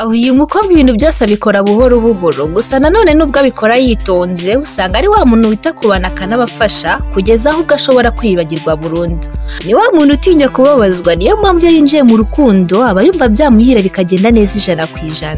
uyu mukobwa ibintu byose abikora buhoro buhoro, gusa nanone nubwo abikora yitonze usanga ari wa muntu wita ku bana akanabafasha kugeza aho ugashobora kwibagirwa burundu. Ni wa muntu utinya kubabazwa, niyo mpamvu iyo yinjiye mu rukundo aba yumva byamuhira bikagenda neza 100%.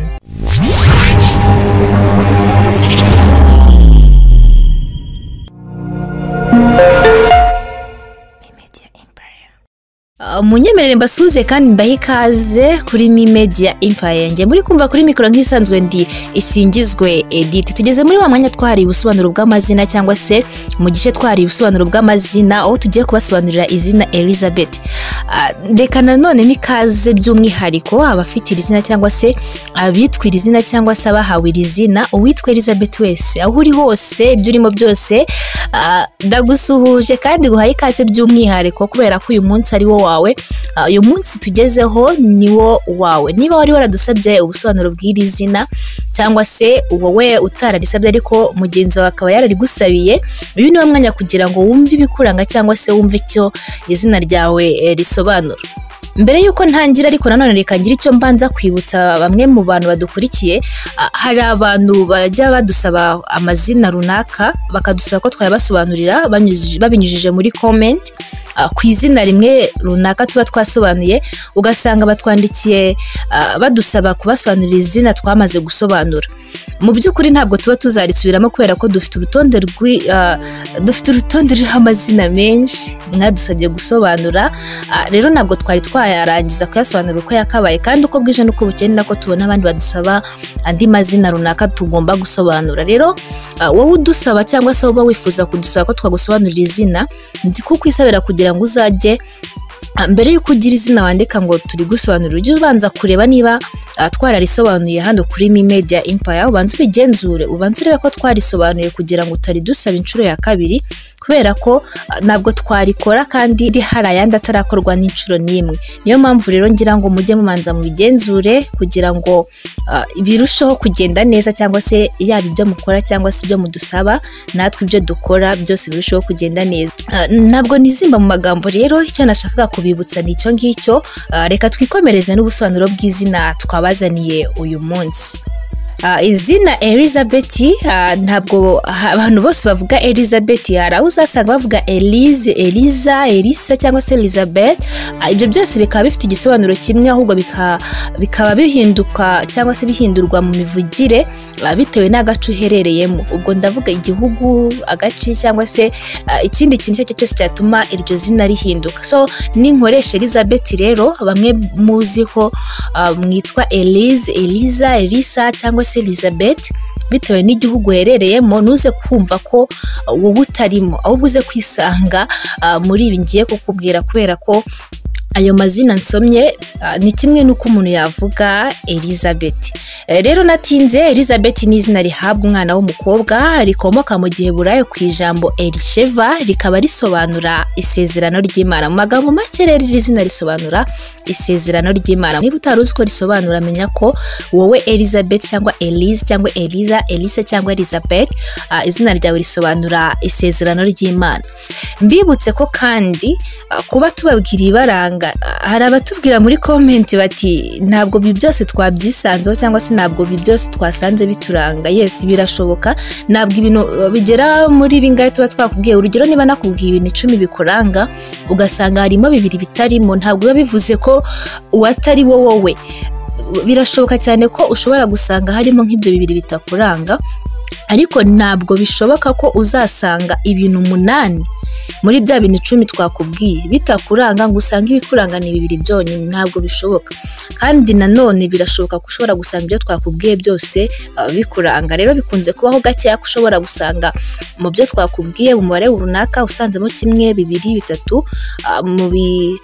Munyemerere mbasuze kandi mbahe ikaze kuri Media Empire. Nge muri kumva kuri mikoro nk'ibisanzwe ndi Isingizwe Edith. Tugeze muri wa mwanya twahari ubusobanuro bw'amazina cyangwa se mu gice twahari ubusobanuro bw'amazina aho tugiye kubasobanurira izina Elizabeth. Ndeka nanone mikaze by'umwihariko abafite izina cyangwa se abitwira izina cyangwa se abahawe izina. Uwitwa Elizabeth wese aho uri hose ibyo urimo byose ndagusuhuje kandi guhaye ikaze by'umwihariko kubera ko uyu munsi ari wo wawe. Uyu munsi tugezeho niwo wawe. Niba wari waradusabye ubusobanuro bw'iri zina cyangwa se wowe utararisabye ariko mugenzi wawe akaba yararigusabiye, ibi ni mwanya kugira ngo wumve ibikuranga cyangwa se wumve icyo izina ryawe risobanura. Mbere yuko ntangira ariko nanone reka ngira icyo mbanza kwibutsa bamwe mu bantu badukurikiye. Hari abantu bajya badusaba amazina runaka bakadusaba ko twayabasobanurira babinyujije muri comment ku izina rimwe runaka tuba twasobanuye, ugasanga batwandikiye badusaba kubasobanurira izina twamaze gusobanura. Mu by'ukuri ntabwo tuba tuzarisubiramo kubera ko dufite urutonde ruriho amazina menshi mwadusabye gusobanura. Rero ntabwo twari twayarangiza kuyasobanura uko yakabaye, kandi uko bwije nuko bukeye nako tubona abandi badusaba andi mazina runaka tugomba gusobanura. Rero wowe udusaba cyangwa se uba wifuza kudusaba ko twagusobanurira izina, ndi kukwisabira kugira ngo uzajye mbere yuko ugira izina wandika ngo turi gusobanurira, ujye ubanza kureba niba twararisobanuye hano kuri Media Empire. Ubanza ubigenzure, ubanza urebe ko twarisobanuye kugira ngo utaridusaba inshuro ya kabiri, kubera ko ntabwo twarikora kandi hari ayandi atarakorwa n'inshuro n'imwe. Niyo mpamvu rero ngira ngo mujye mumanza mu bigenzure kugira ngo birusheho kugenda neza, cyangwa se yaba ibyo mukora cyangwa se ibyo mudusaba natwe ibyo dukora byose birusheho kugenda neza. Ntabwo nizimba mu magambo, rero icyo nashakaga kubibutsa ni icyo ngicyo. Reka twikomereze n'ubusobanuro bw'izina twabazaniye uyu munsi. Izina Elizabeth ntabwo abantu bose bavuga Elizabeth. Hari aho uzasanga bavuga Elise, Eliza, Elisa cyangwa se Elizabeth. Ibyo byose bikaba bifite igisobanuro kimwe, ahubwo bikaba bihinduka cyangwa se bihindurwa mu mivugire bitewe n'agace uherereyemo. Ubwo ndavuga igihugu, agace cyangwa se ikindi kintu icyo cyose cyatuma iryo zina rihinduka. So ninkoresha Elizabeth rero bamwe muziho mwitwa Elise, Eliza, Elisa cyangwa se Elizabeth bitewe n'igihugu uherereyemo. Nuze kumva ko wowe utarimo, ahubwo uze kwisanga muri ibi ngiye kukubwira, kubera ko ayo mazina nsomye ni kimwe nuko umuntu yavuga Elizabeth. Rero natinze. Elizabeth ni izina rihabwa umwana w'umukobwa, rikomoka mu Giheburayo ku ijambo Elisheva, rikaba risobanura isezerano ry'Imana. Mu magambo make rero iri zina risobanura isezerano ry'Imana. Niba utari uzi ko risobanura, menya ko wowe Elizabeth cyangwa Elise cyangwa Eliza, Elisa cyangwa Elizabeth, izina ryawe risobanura isezerano ry'Imana. Mbibutse ko kandi kuba tubabwira ibaranga, hari abatubwira muri comment bati ntabwo ibi byose twabyisanzeho cyangwa se ntabwo ibi byose twasanze bituranga. Yes, birashoboka. Ntabwo ibintu bigera muri bingahe tuba twakubwiye. Urugero, niba nakubwiye ibintu 10 bikuranga ugasanga harimo 2 bitarimo, ntabwo biba bivuze ko uwatari wowe. Birashoboka cyane ko ushobora gusanga harimo nk'ibyo 2 bitakuranga, ariko ntabwo bishoboka ko uzasanga ibintu 8 muri bya bintu 10 twakubwiye bitakuranga ngo usange ibikuranga ni 2 byonyine. Ntabwo bishoboka. Kandi nanone birashoboka ko ushobora gusanga ibyo twakubwiye byose bikuranga. Rero bikunze kubaho gakeya ko ushobora gusanga mu byo twakubwiye mu mubare runaka usanzemo 1, 2, 3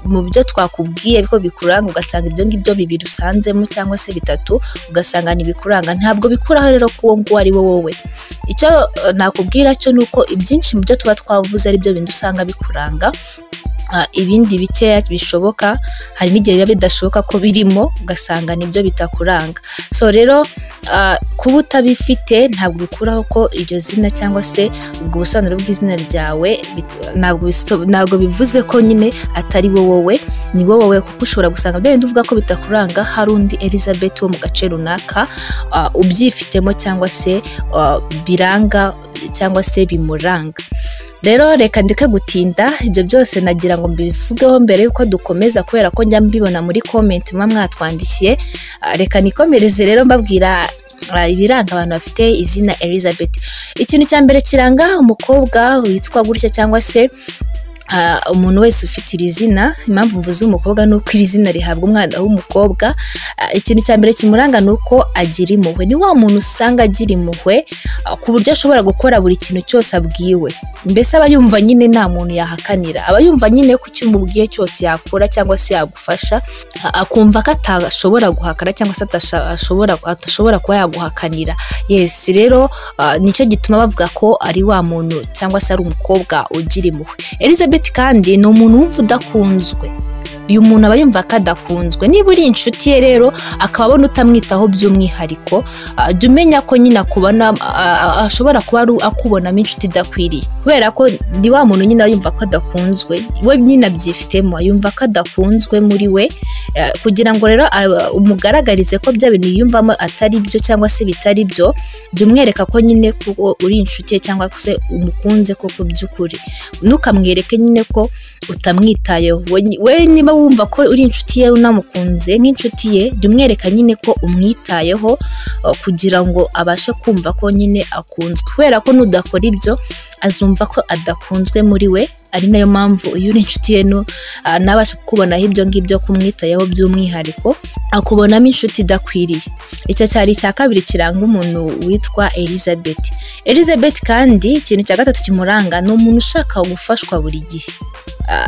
mu byo twakubwiye biko bikuranga, ugasanga ibyo ngibyo 2 usanzemo cyangwa se 3 ugasanga ni bikuranga. Ntabwo bikuraho rero ko ngo ari wowe. Icyo nakubwira cyo nuko ibyinshi mu byo tuba twavuze ari byo bintu usanga bikuranga. Ibindi bikeya bishoboka, hari n'igihe biba bidashoboka ko birimo ugasanga nibyo bitakuranga. So rero kuba utabifite ntabwo bikuraho ko iryo zina cyangwa se ubwo busobanuro bw'izina ryawe ntabwo bivuze ko nyine atari wowe, ni wowe, kuko ushobora gusanga bya bindi uvuga ko bitakuranga hari undi Elizabeth wo mu gace runaka ubyifitemo cyangwa se biranga cyangwa se bimuranga. Rero reka ndeke gutinda, ibyo byose nagira ngo mbivugeho mbere yuko dukomeza kubera ko njya mbibona muri comment mwatwandikiye. Reka nikomereze rero mbabwira ibiranga abantu bafite izina Elizabeth. Ikintu cya mbere kiranga umukobwa witwa gutya cyangwa se umuntu wese ufite iri zina, impamvu mvuze umukobwa nuko iri zina rihabwa umwana w'umukobwa. Ikintu cya mbere kimuranga nuko agira impuhwe. Ni wa muntu usanga agira impuhwe ku buryo ashobora gukora buri kintu cyose abwiwe, mbese aba yumva nyine nta muntu yahakanira, aba yumva nyine ko icyo umubwiye cyose yakora cyangwa se yagufasha, akumva ko atashobora guhakana cyangwa se atashobora kuba yaguhakanira. Yes, rero nicyo gituma bavuga ko ari wa muntu cyangwa se ari umukobwa ugira impuhwe. Elizabeth kandi ni umuntu wumva udakunzwe. Uyu muntu aba yumva ko adakunzwe. Niba uri inshuti ye rero akaba abona utamwitaho by'umwihariko, jya umenya ko nyine akubona ashobora kuba akubonamo inshuti idakwiriye, kubera ko ni wa muntu nyine yumva ko adakunzwe, we nyine abyifitemo, yumva ko adakunzwe muri we, kugira ngo rero umugaragarize ko bya bintu yiyumvamo atari byo cyangwa se bitari byo, jya umwereka ko nyine ko uri inshuti ye cyangwa se umukunze koko by'ukuri. Ntukamwereke nyine ko utamwitayeho. We niba wumva ko uri inshuti ye unamukunze nk'inshuti ye, jya umwereka nyine ko umwitayeho kugira ngo abashe kumva ko nyine akunzwe, kubera ko nudakora ibyo azumva ko adakunzwe muri we. Ari nayo mpamvu iyo uri inshuti ye nabasha kukubonaho ibyo ngibyo kumwitayeho by'umwihariko, akubonamo inshuti idakwiriye. Icyo cyari icya kabiri kiranga umuntu witwa Elizabeth. Elizabeth kandi ikintu cya gatatu kimuranga ni umuntu ushaka gufashwa buri gihe.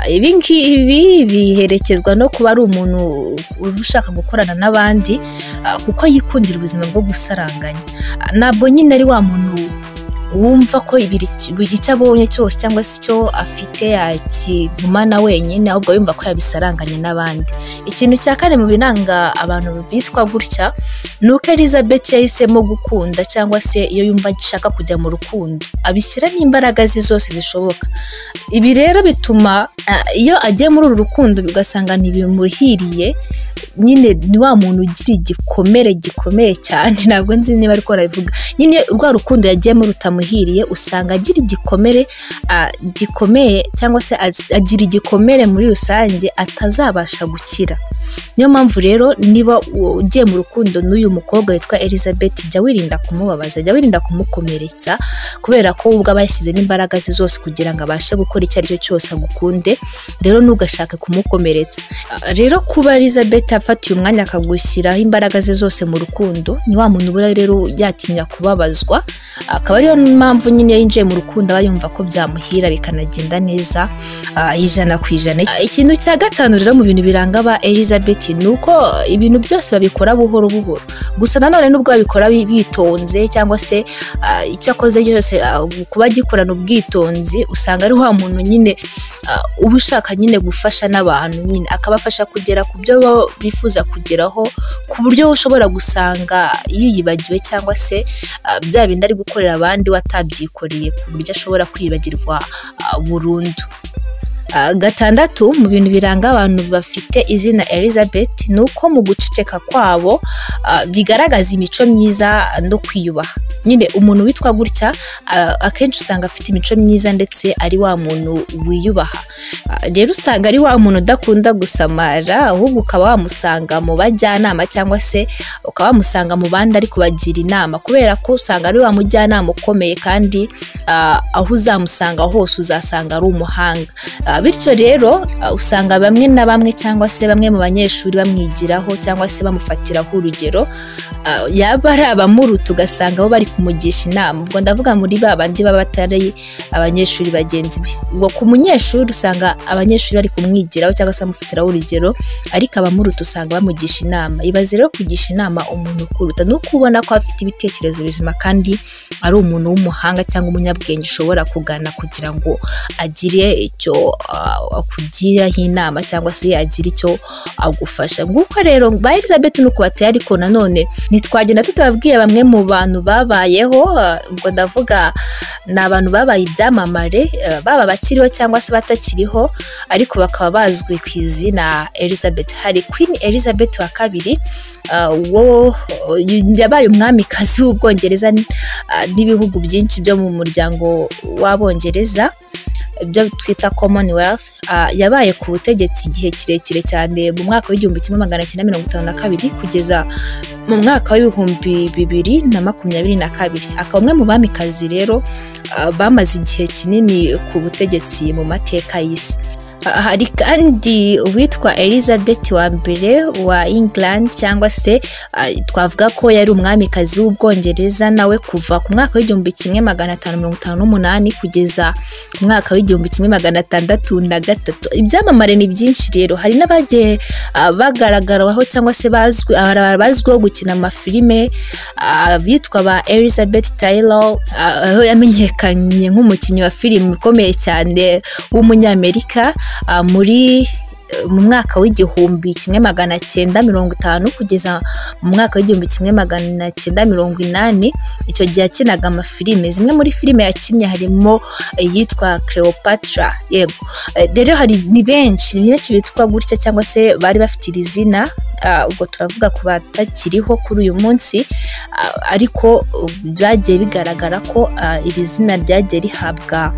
Ibi ngibi biherekezwa no kuba ari umuntu ushaka gukorana n'abandi, kuko yikundira ubuzima bwo gusaranganya. Ntabwo nyine ari wa muntu wumva ko buri icyo abonye cyose cyangwa se icyo afite yakigumana wenyine, ahubwo yumva ko yabisaranganya n'abandi. Ikintu cya kane mu biranga abantu bitwa gutya ni uko Elizabeth yahisemo gukunda, cyangwa se iyo yumva agishaka kujya mu rukundo abishyiramo imbaraga ze zose zishoboka. Ibi rero bituma iyo agiye muri uru rukundo ugasanga ntibimuhiriye, nyine ni wa muntu ugira igikomere gikomeye cyane. Ntabwo nzi niba ariko arabivuga, nyine rwa rukundo yagiyemo rutamuhiriye, usanga agira igikomere gikomeye, cyangwa se agira igikomere muri rusange atazabasha gukira. Niyo mpamvu rero niba ugiye mu rukundo n'uyu mukobwa witwa Elizabeth, jya wirinda kumubabaza, jya wirinda kumukomeretsa, kubera ko ubwo aba yashyizemo imbaraga ze zose kugira ngo abashe gukora icyo ari cyo cyose agukunde. Rero ntugashake kumukomeretsa. Rero kuba Elizabeth afatiye umwanya akagushyiraho imbaraga ze zose mu rukundo, ni wa muntu ubura rero yatinya kubabazwa, akaba ariyo mpamvu nyine yinjiye mu rukundo aba yumva ko byamuhira bikanagenda neza 100%. Ikintu cya gatanu rero mu bintu biranga ba Elizabeth ni uko ibintu byose babikora buhoro buhoro, gusa nanone nubwo babikora bitonze, cyangwa se icyo akoze cyose kuba gikorana ubwitonzi, usanga ari wa muntu nyine uba ushaka nyine gufasha n'abantu, nyine akabafasha kugera ku byo bifuza kugeraho, ku buryo ushobora gusanga yiyibagiwe cyangwa se bya bindi ari gukorera abandi watabyikoreye, ku buryo ashobora kwibagirwa burundu. Gatandatu mu bintu biranga abantu bafite izina Elizabeth ni uko mu guceceka kwabo bigaragaza imico myiza no kwiyubaha. Nyine umuntu witwa gutya akenshi usanga afite imico myiza ndetse ari wa muntu wiyubaha. Rero usanga ari wa muntu udakunda gusamara, ahubwo ukaba wamusanga mu bajyanama cyangwa se ukaba wamusanga mu bandi ari kubagira inama, kubera ko usanga ari wa mujyanama ukomeye, kandi aho uzamusanga hose uzasanga ari umuhanga. Bityo rero usanga bamwe na bamwe cyangwa se bamwe mu banyeshuri bamwigiraho cyangwa se bamufatiraho urugero, yaba ari abamuruta ugasanga bo bari kumugisha inama. Ubwo ndavuga muri babandi baba batari abanyeshuri bagenzi be. Ubwo ku munyeshuri usanga abanyeshuri bari kumwigiraho cyangwa se bamufatiraho urugero, ariko abamuruta usanga bamugisha inama. Ibaze rero kugisha inama umuntu ukuruta no kubona ko afite ibitekerezo bizima kandi ari umuntu w'umuhanga cyangwa umunyabwenge ushobora kugana kugira ngo agire icyo akugiraho inama cyangwa se agire icyo agufasha. Nguko rero ba Elizabeth nuko bateye, ariko nanone ntitwagenda tutababwiye bamwe mu bantu babayeho. Ubwo ndavuga ni abantu babaye ibyamamare, baba bakiriho cyangwa se batakiriho, ariko bakaba bazwi ku izina Elizabeth. Hari Queen Elizabeth wa kabiri, wo yabaye umwamikazi w'Ubwongereza n'ibihugu byinshi byo mu muryango w'Abongereza, ibyo twita Commonwealth. Yabaye ku butegetsi igihe kirekire cyane mu mwaka w'1952 kugeza mu mwaka w'2022. Akaba umwe mu bamikazi rero bamaze igihe kinini ku butegetsi mu mateka y'isi. Hari kandi uwitwa Elizabeth wa mbere wa England, cyangwa se twavuga ko yari umwamikazi w'Ubwongereza, nawe kuva ku mwaka w'1558 kugeza ku mwaka w'1603. Ibyamamare ni byinshi rero, hari n'abagiye bagaragaraho cyangwa se bazwiho gukina amafilime, bitwa ba Elizabeth Taylor, aho yamenyekanye nk'umukinnyi wa filime ukomeye cyane w'umunyamerika mu mwaka w'1950 kugeza mu mwaka w'1980. icyo gihe yakinaga amafilime. Zimwe muri filime yakinnye harimo iyitwa Cleopatra. Yego rero ni benshi bitwa gutya cyangwa se bari bafite iri zina. Ubwo turavuga ku batakiriho kuri uyu munsi, ariko byagiye bigaragara ko iri zina ryagiye rihabwa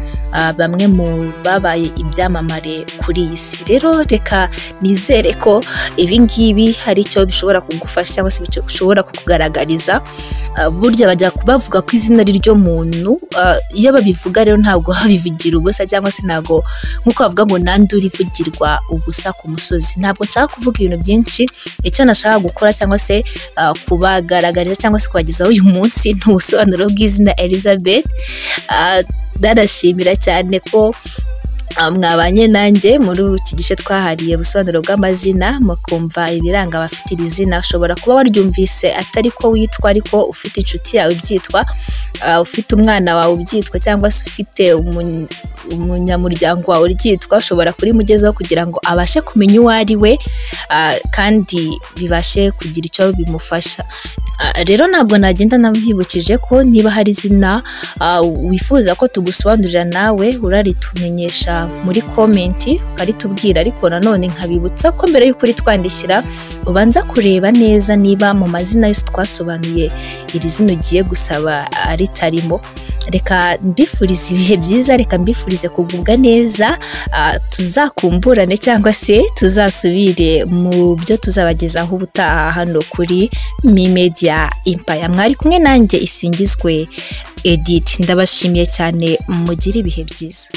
bamwe mu babaye ibyamamare kuri iyi si. Rero reka nizere ko ibi ngibi hari icyo bishobora kugufasha cyangwa se bishobora kukugaragariza. Burya bajya kubavuga ko izina ryo muntu, iyo babivuga rero ntabwo babivugira ubusa, cyangwa se ntabwo nk'uko bavuga ngo nandi urivugirwa ubusa ku musozi. Ntabwo nshaka kuvuga ibintu byinshi, icyo nashaka gukora cyangwa se kubagaragariza cyangwa se kubagezaho uyu munsi ni ubusobanuro bw'izina Elizabeth. Ndanashimira cyane ko mwabanye nanjye muri iki gice twahariye ubusobanuro bw'amazina, mukumva ibiranga abafite iri zina. Ushobora kuba waryumvise atari ko witwa, ariko ufite inshuti yawe ubyitwa, ufite umwana wawe ubyitwa, cyangwa se ufite umunyamuryango wawe uryitwa. Ushobora kurimugezaho kugira ngo abashe kumenya uwo ari we, kandi bibashe kugira icyo bimufasha. Rero ntabwo nagenda nabyibukije ko niba hari izina wifuza ko tugusobanurira, nawe uraritumenyesha muri komenti ukaritubwira. Ariko nanone nkabibutsa ko mbere y'uko uritwandikira ubanza kureba neza niba mu mazina yose twasobanuye iri zina ugiye gusaba ritarimo. Reka mbifurize ibihe byiza, reka mbifurize kugubwa neza. Tuzakumburane cyangwa se tuzasubire mu byo tuzabagezaho ubutaha hano kuri Media Empire. Mwari kumwe nanjye Isingizwe Edith. Ndabashimiye cyane, mugire ibihe byiza.